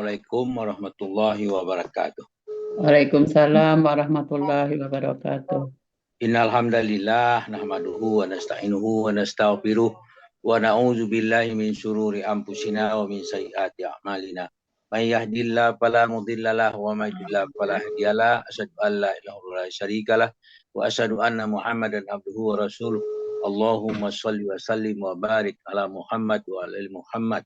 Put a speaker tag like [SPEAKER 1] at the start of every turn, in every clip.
[SPEAKER 1] Assalamualaikum warahmatullahi wabarakatuh.
[SPEAKER 2] Waalaikumsalam warahmatullahi wabarakatuh.
[SPEAKER 1] Innal hamdalillah nahmaduhu wa nasta'inuhu wa nastaghfiruh wa na'udzu billahi min syururi anfusina wa min sayyiati a'malina. May yahdihillahu fala mudilla lahu wa may yudlil fala hadiyalah. Asyhadu an la ilaha illallah la syarikalah wa asyhadu anna Muhammadan abduhu wa rasuluh. Allahumma shalli wa sallim wa barik ala Muhammad wa ala ali Muhammad.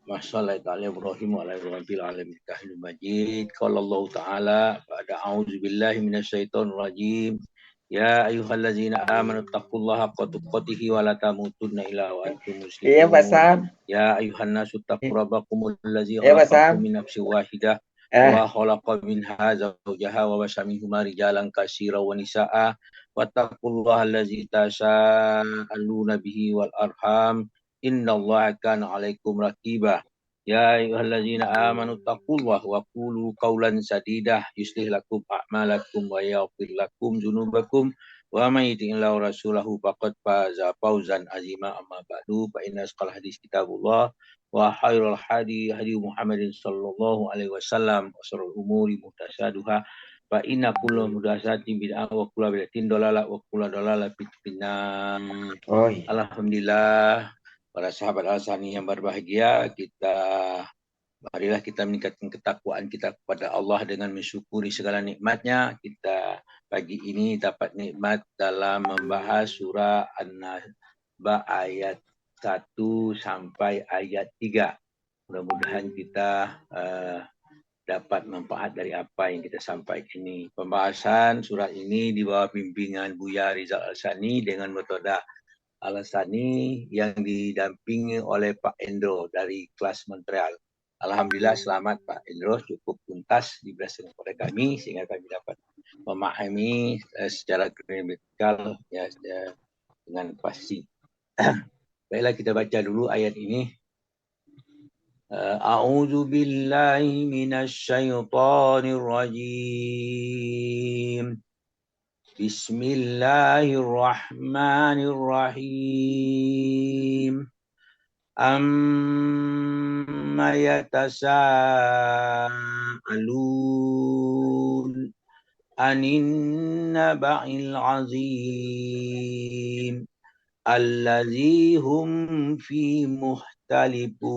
[SPEAKER 1] Masyaallah ta'ala Ibrahim wa ala Ibrahim fil alamin innaka Majid. Qala Allah ta'ala ba'da a'udzu billahi minasyaitonir rajim. Ya ayyuhallazina amanu taqullaha haqqa tuqatih wa la tamutunna illa wa antum muslimun.
[SPEAKER 3] Iya, Pak Sam.
[SPEAKER 1] Ya ayyuhan nasu taqu rabbakumul ladzi
[SPEAKER 3] Iya, Pak Sam.
[SPEAKER 1] khalaqakum min nafsin wahidah wa khalaqa minha zawjaha wa basa minhuma rijalan katsiran wa nisaa'a wattaqullaha allazi tasaaluna bihi wal arham innallaha kana 'alaikum raqiba. Ya ayyuhallazina amanu taqullaha wa qulu qawlan sadidah yuslih lakum a'malakum wa yaghfir lakum dzunubakum wa may yuti'illahu rasulahu faqad faza fawzan azima amma ba'du fa inna asqal hadis kitabullah wa khairul hadi hadi Muhammadin sallallahu alaihi wasallam wa syarrul umuri muhdatsaatuha fa inna kullu muhdatsatin bid'ah wa kullu bid'atin dhalalah wa kullu dhalalatin finnar. Alhamdulillah. Para sahabat Al-Sani yang berbahagia, marilah kita meningkatkan ketakwaan kita kepada Allah dengan mensyukuri segala nikmatnya. Kita pagi ini dapat nikmat dalam membahas surah An-Naba ayat 1 sampai ayat 3. Mudah-mudahan kita dapat manfaat dari apa yang kita sampaikan ini. Pembahasan surah ini di bawah bimbingan Buya Rizal Al-Sani dengan metode Al-Sani yang didampingi oleh Pak Endro dari kelas Montreal. Alhamdulillah selamat Pak Endro, cukup tuntas dijelaskan kepada kami sehingga kami dapat memahami secara gramatikal ya, dengan pasti. Baiklah kita baca dulu ayat ini. A'udzu billahi minasy syaithanir rajim. Bismillahirrahmanirrahim. Amma yatasaalun anin naba'il azim allazi hum fi muhtalifun.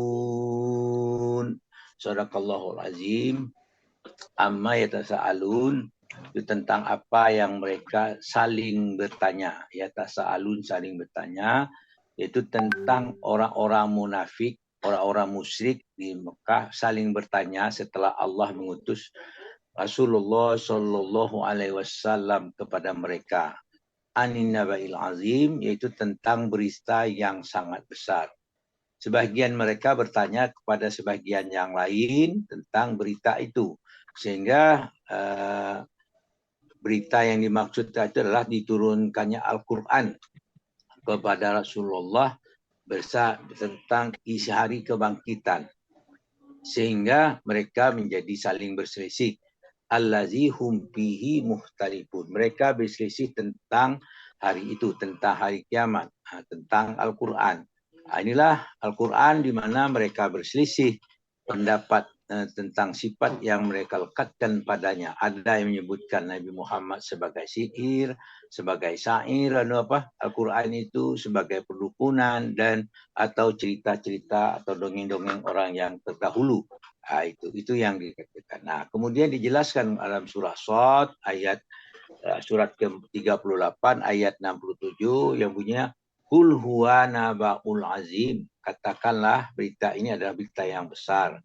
[SPEAKER 1] Shadaqallahul azim. Amma yatasaalun, itu tentang apa yang mereka saling bertanya. Ya tasa'alun, saling bertanya, yaitu tentang orang-orang munafik, orang-orang musyrik di Mekah saling bertanya setelah Allah mengutus Rasulullah Shallallahu Alaihi Wasallam kepada mereka. Anin naba'il azim, yaitu tentang berita yang sangat besar. Sebagian mereka bertanya kepada sebagian yang lain tentang berita itu. Sehingga berita yang dimaksud itu adalah diturunkannya Al-Quran kepada Rasulullah tentang isi hari kebangkitan. Sehingga mereka menjadi saling berselisih. Allazi hum fihi muhtalifun. Mereka berselisih tentang hari itu, tentang hari kiamat, tentang Al-Quran. Inilah Al-Quran di mana mereka berselisih pendapat tentang sifat yang mereka lekatkan padanya. Ada yang menyebutkan Nabi Muhammad sebagai sihir, sebagai syair, Al-Quran itu sebagai perdukunan dan atau cerita-cerita atau dongeng-dongeng orang yang terdahulu. Itu yang dikatakan. Nah, kemudian dijelaskan dalam surah Shad ayat surat ke-38 ayat 67 yang bunyinya Qul huwa naba'ul azim. Katakanlah berita ini adalah berita yang besar.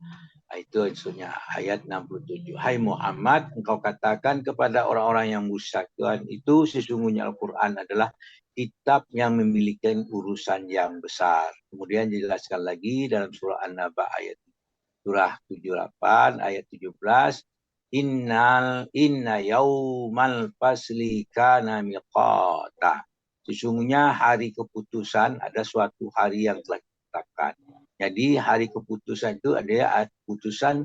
[SPEAKER 1] Itu maksudnya ayat 67. Hai Muhammad, engkau katakan kepada orang-orang yang musyrik itu sesungguhnya Al-Quran adalah kitab yang memiliki urusan yang besar. Kemudian dijelaskan lagi dalam surah An-Naba ayat surah 78 ayat 17. Inna yaumal fasli kana miqata. Sesungguhnya hari keputusan ada suatu hari yang telah ditetapkan. Jadi hari keputusan itu adalah keputusan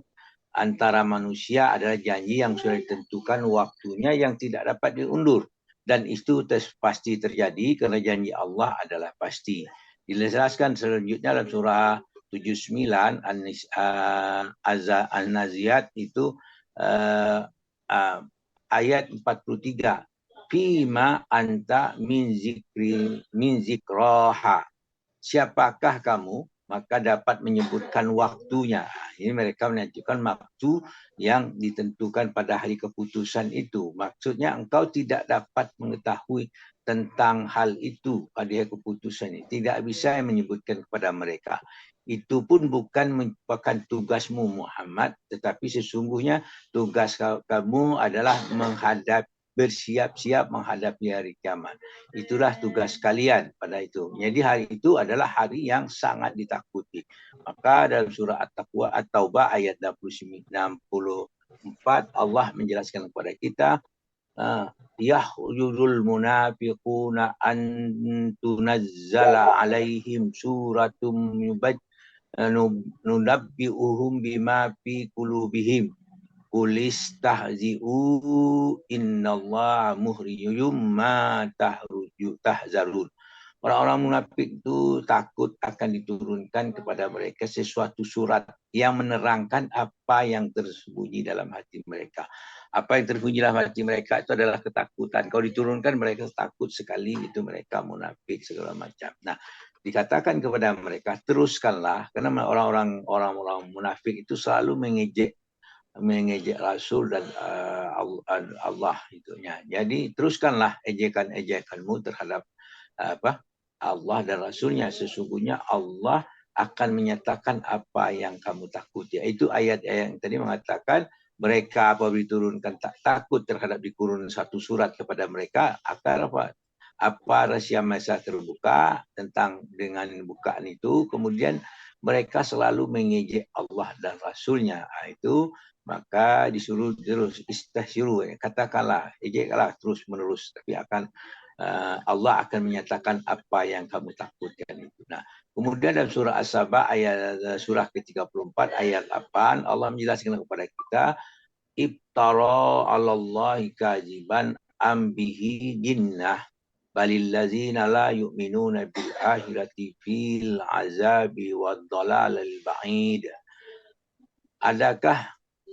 [SPEAKER 1] antara manusia, adalah janji yang sudah ditentukan waktunya yang tidak dapat diundur. Dan itu pasti terjadi karena janji Allah adalah pasti. Dijelaskan selanjutnya dalam surah 79 An-Naziat itu ayat 43. Fima anta min zikraha. Siapakah kamu? Maka dapat menyebutkan waktunya. Ini mereka menunjukkan waktu yang ditentukan pada hari keputusan itu. Maksudnya engkau tidak dapat mengetahui tentang hal itu pada hari keputusan ini. Tidak bisa menyebutkan kepada mereka. Itu pun bukan merupakan tugasmu Muhammad, tetapi sesungguhnya tugas kamu adalah bersiap-siap menghadapi hari kiamat. Itulah tugas kalian pada itu. Jadi hari itu adalah hari yang sangat ditakuti. Maka dalam surah At-Taubah ayat 64 Allah menjelaskan kepada kita, yahjurul munafiquna an tunazzala alaihim suratum nunabbi'uhum bima fi qulubihim Kulistahzi'u innallaha muhriyum ma tahzarun. Orang-orang munafik itu takut akan diturunkan kepada mereka sesuatu surat yang menerangkan apa yang tersembunyi dalam hati mereka. Apa yang tersembunyi dalam hati mereka itu adalah ketakutan. Kalau diturunkan mereka takut sekali, itu mereka munafik segala macam. Nah, dikatakan kepada mereka, teruskanlah, karena orang-orang munafik itu selalu mengejek Rasul dan Allah itunya. Jadi teruskanlah ejekan-ejekanmu terhadap Allah dan Rasulnya. Sesungguhnya Allah akan menyatakan apa yang kamu takuti. Itu ayat-ayat yang tadi mengatakan mereka apabila diturunkan takut terhadap dikurun satu surat kepada mereka akan apa rahasia masa terbuka tentang dengan bukaan itu. Kemudian mereka selalu mengejek Allah dan Rasulnya. Itu maka disuruh terus istahsiru, katakanlah, ejeklah terus menerus, tapi Allah akan menyatakan apa yang kamu takutkan itu. Nah, kemudian dalam surah As-Saba surah ke-34 ayat 8 Allah menjelaskan kepada kita, ibtara 'alallahi kadziban ambihi jinnah balil ladzina la yu'minuna bil akhirati fil azabi wad dhalalil ba'id.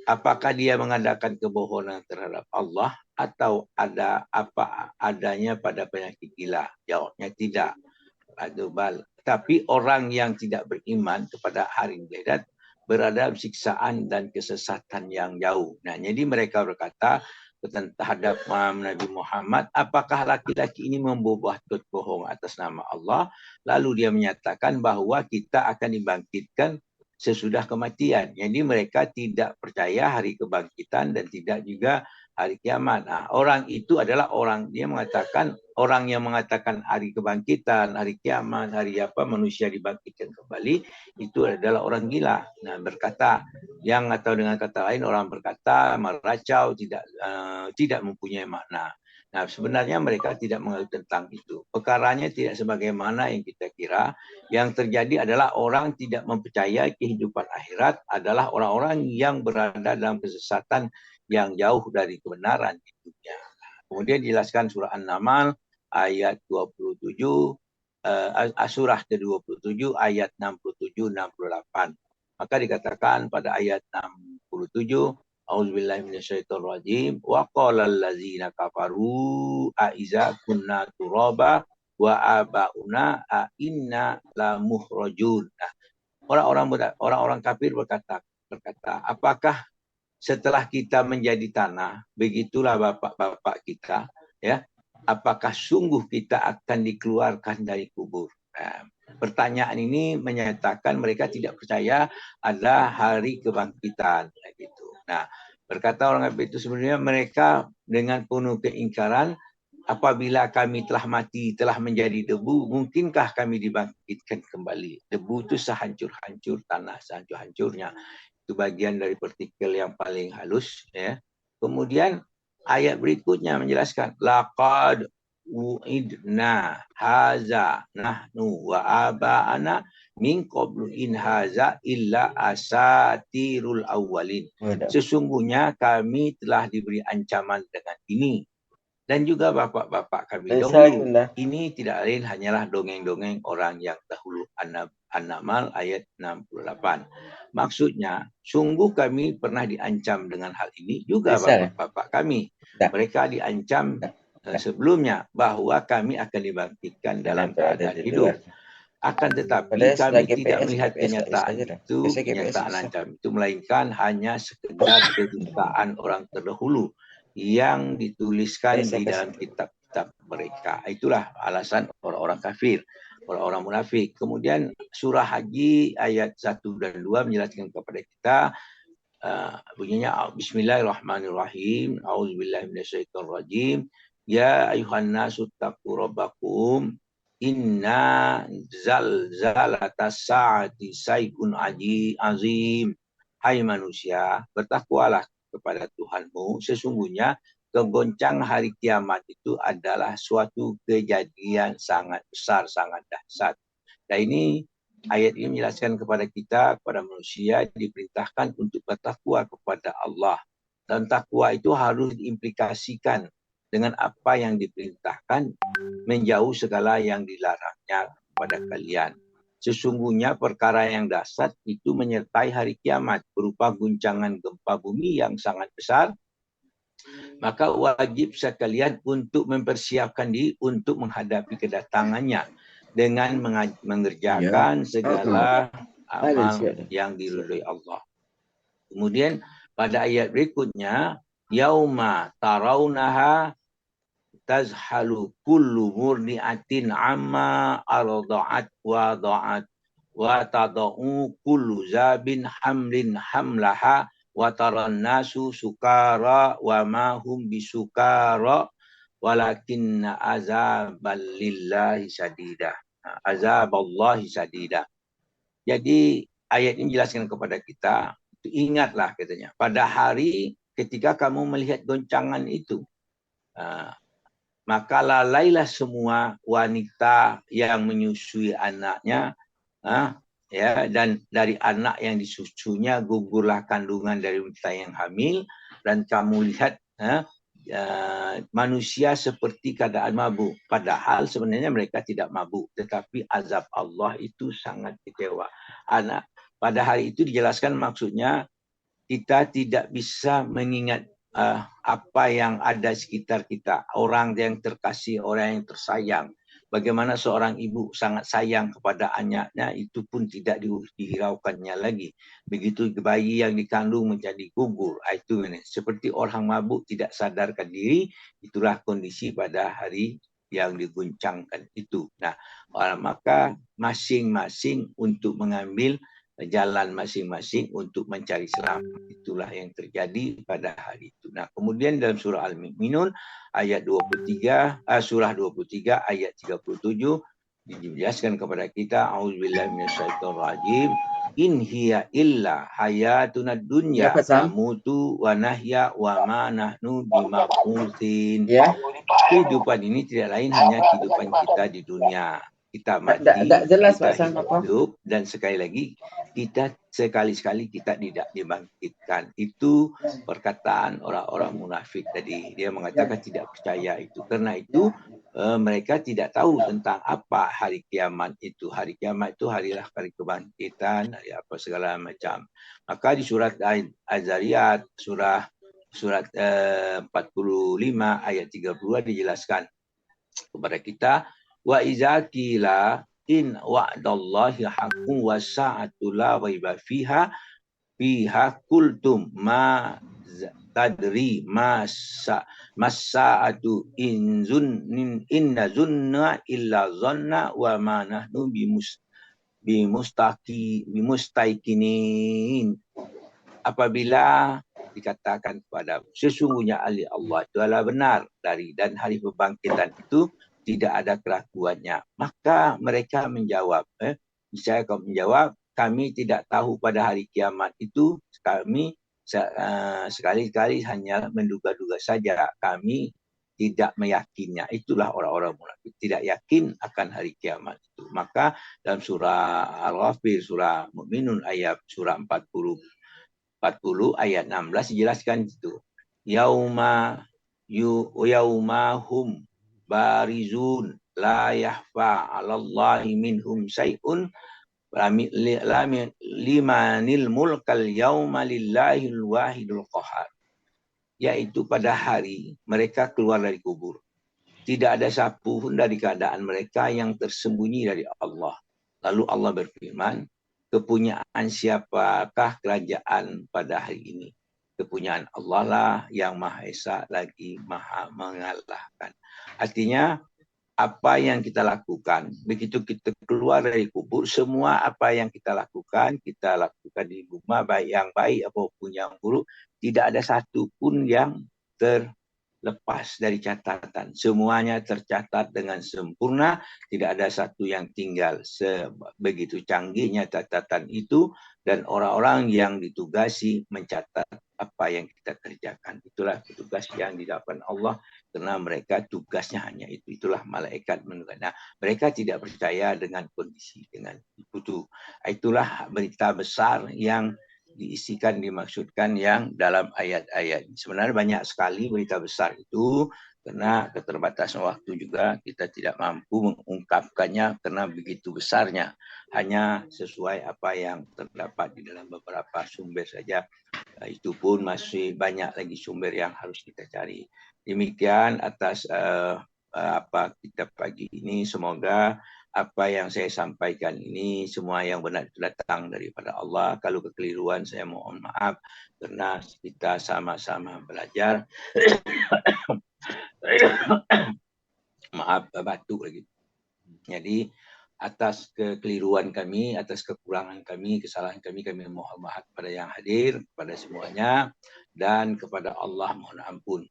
[SPEAKER 1] Apakah dia mengadakan kebohongan terhadap Allah atau ada apa adanya pada penyakit gila? Jawabnya tidak. Tapi orang yang tidak beriman kepada hari akhirat berada dalam siksaan dan kesesatan yang jauh. Nah, jadi mereka berkata terhadap Nabi Muhammad, apakah laki-laki ini membuat bohong atas nama Allah? Lalu dia menyatakan bahwa kita akan dibangkitkan sesudah kematian. Jadi mereka tidak percaya hari kebangkitan dan tidak juga hari kiamat. Nah, orang itu adalah orang yang mengatakan hari kebangkitan, hari kiamat, hari manusia dibangkitkan kembali, itu adalah orang gila. Nah, berkata atau dengan kata lain orang berkata meracau, tidak mempunyai makna. Nah, sebenarnya mereka tidak mengerti tentang itu. Perkaranya tidak sebagaimana yang kita kira. Yang terjadi adalah orang tidak mempercayai kehidupan akhirat adalah orang-orang yang berada dalam kesesatan yang jauh dari kebenaran di dunia. Kemudian dijelaskan surah An-Naml ayat 27, surah ke-27 ayat 67-68. Maka dikatakan pada ayat 67, A'udzubillahi minasyaitonirrajim. Wa qala allazina kafaru a iza kunna turaba wa abauna a inna la muhrajun. Nah, orang-orang kafir berkata, apakah setelah kita menjadi tanah, begitulah bapak-bapak kita, ya, apakah sungguh kita akan dikeluarkan dari kubur? Nah, pertanyaan ini menyatakan mereka tidak percaya ada hari kebangkitan, gitu. Nah, berkata orang kafir itu sebenarnya mereka dengan penuh keingkaran, apabila kami telah mati, telah menjadi debu, mungkinkah kami dibangkitkan kembali? Debu itu sehancur-hancur tanah, sehancur-hancurnya. Itu bagian dari partikel yang paling halus. Ya. Kemudian ayat berikutnya menjelaskan, laqad wu'idna haza nahnu wa aba'ana min qablu in haza illa asatirul awwalin. Sesungguhnya kami telah diberi ancaman dengan ini dan juga bapak-bapak kami dahulu. Ini tidak lain hanyalah dongeng-dongeng orang yang dahulu. An-Naml ayat 68. Maksudnya, sungguh kami pernah diancam dengan hal ini juga bapak-bapak kami. Mereka diancam sebelumnya bahwa kami akan dibangkitkan dalam keadaan hidup. Akan tetapi kami tidak melihat kenyataan ancam itu, melainkan hanya sekedar kedustaan orang terdahulu yang dituliskan di dalam kitab-kitab mereka. Itulah alasan orang-orang kafir, orang-orang munafik. Kemudian surah Haji ayat 1 dan 2 menjelaskan kepada kita, bunyinya Bismillahirrahmanirrahim. A'udzubillahi minasyaitonirrajim. Ya ayuhan nasu taqu rabbakum inna zalzalatas saati saikun azim. Hai manusia, bertakwalah kepada Tuhanmu. Sesungguhnya kegoncang hari kiamat itu adalah suatu kejadian sangat besar, sangat dahsyat. Dan ini ayat ini menjelaskan kepada kita, kepada manusia, diperintahkan untuk bertakwa kepada Allah. Dan takwa itu harus diimplikasikan dengan apa yang diperintahkan, menjauh segala yang dilarangnya kepada kalian. Sesungguhnya perkara yang dahsyat itu menyertai hari kiamat berupa guncangan gempa bumi yang sangat besar. Maka wajib sekalian untuk mempersiapkan diri untuk menghadapi kedatangannya dengan mengerjakan segala amal yang diridhoi Allah. Kemudian pada ayat berikutnya, yauma tarawunaha tazhalu kullu murdi'atin amma arda'at wa da'at wa tada'u kullu zabin hamlin hamlaha wa taran nasu sukara wa ma hum bisukara walakinna azaballahi sadida. Azaballahi sadida. Jadi ayat ini menjelaskan kepada kita, ingatlah katanya, pada hari ketika kamu melihat goncangan itu, maka lalailah semua wanita yang menyusui anaknya, dan dari anak yang disusunya gugurlah kandungan dari wanita yang hamil, dan kamu lihat manusia seperti keadaan mabuk. Padahal sebenarnya mereka tidak mabuk, tetapi azab Allah itu sangat kecewa. Pada hari itu dijelaskan maksudnya kita tidak bisa mengingat apa yang ada sekitar kita, orang yang terkasih, orang yang tersayang. Bagaimana seorang ibu sangat sayang kepada anaknya, itu pun tidak dihiraukannya lagi. Begitu bayi yang dikandung menjadi gugur, itu seperti orang mabuk tidak sadarkan diri. Itulah kondisi pada hari yang diguncangkan itu. Nah, maka masing-masing untuk mengambil jalan masing-masing untuk mencari selamat. Itulah yang terjadi pada hari itu. Nah, kemudian dalam surah Al-Mu'minun ayat 23, surah 23 ayat 37 dijelaskan kepada kita, a'udzubillahi minasyaitonirrajim, in hiya illa hayatuna dunya namutu wa nahya wa ma nahnu bimab'utsin. Kehidupan ini tidak lain hanya kehidupan kita di dunia. Kita mati, jelas, kita hidup, dan sekali lagi kita sekali-sekali kita tidak dibangkitkan. Itu perkataan orang-orang munafik tadi. Dia mengatakan tidak percaya itu. Karena itu mereka tidak tahu tentang apa hari kiamat itu. Hari kiamat itu harilah hari kebangkitan, hari apa segala macam. Maka di surat Az-Zariyat, surat 45 ayat 32 dijelaskan kepada kita, wa iza qila in wa'dallahi haqqun wa sa'atu la raiba fiha qultum ma tadri masa'atu inna zunna illa zanna wa ma nahnu bimustaqinin. Apabila dikatakan kepada sesungguhnya Allah itu adalah benar dan hari pembangkitan itu tidak ada keraguannya, maka mereka menjawab, misalnya kau menjawab, kami tidak tahu pada hari kiamat itu, kami sekali-kali hanya menduga-duga saja, kami tidak meyakinnya. Itulah orang-orang munafik, tidak yakin akan hari kiamat itu. Maka dalam surah Al-Ghafir, surah Mu'minun ayat surah 40 ayat 16 dijelaskan itu, yauma yaumahum barizun la yahfa 'alallahi minhum syai'un limanil mulkal yauma lillahil wahidul qahar. Yaitu pada hari mereka keluar dari kubur. Tidak ada satu pun dari keadaan mereka yang tersembunyi dari Allah. Lalu Allah berfirman, kepunyaan siapakah kerajaan pada hari ini? Kepunyaan Allah lah yang Maha Esa lagi Maha mengalahkan. Artinya apa yang kita lakukan, begitu kita keluar dari kubur, semua apa yang kita lakukan di rumah, baik yang baik apapun yang buruk, tidak ada satu pun yang terlepas dari catatan. Semuanya tercatat dengan sempurna, tidak ada satu yang tinggal. Begitu canggihnya catatan itu, dan orang-orang yang ditugasi mencatat apa yang kita kerjakan. Itulah tugas yang didapat Allah, karena mereka tugasnya hanya itu. Itulah malaikat menunggu. Nah, mereka tidak percaya dengan kondisi, dengan itu. Itulah berita besar yang dimaksudkan yang dalam ayat-ayat. Sebenarnya banyak sekali berita besar itu, karena keterbatasan waktu juga kita tidak mampu mengungkapkannya karena begitu besarnya. Hanya sesuai apa yang terdapat di dalam beberapa sumber saja. Itu pun masih banyak lagi sumber yang harus kita cari. Demikian atas apa kita pagi ini. Semoga apa yang saya sampaikan ini semua yang benar itu datang daripada Allah. Kalau kekeliruan saya mohon maaf, karena kita sama-sama belajar. Maaf, batuk lagi. Jadi atas kekeliruan kami, atas kekurangan kami, kesalahan kami mohon maaf kepada yang hadir, kepada semuanya, dan kepada Allah mohon ampun.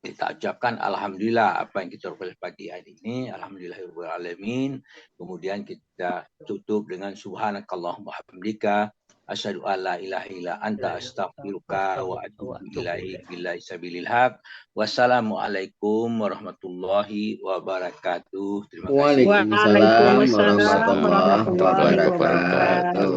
[SPEAKER 1] Kita ucapkan alhamdulillah apa yang kita peroleh pagi hari ini, alhamdulillahirabbil alamin. Kemudian kita tutup dengan subhanakallahumma hamdika asyhadu alla ilaha illa anta astaghfiruka wa atubu ilaik billahi sabilil haq. Wassalamualaikum warahmatullahi wabarakatuh. Terima kasih.
[SPEAKER 3] Waalaikumsalam warahmatullahi wabarakatuh.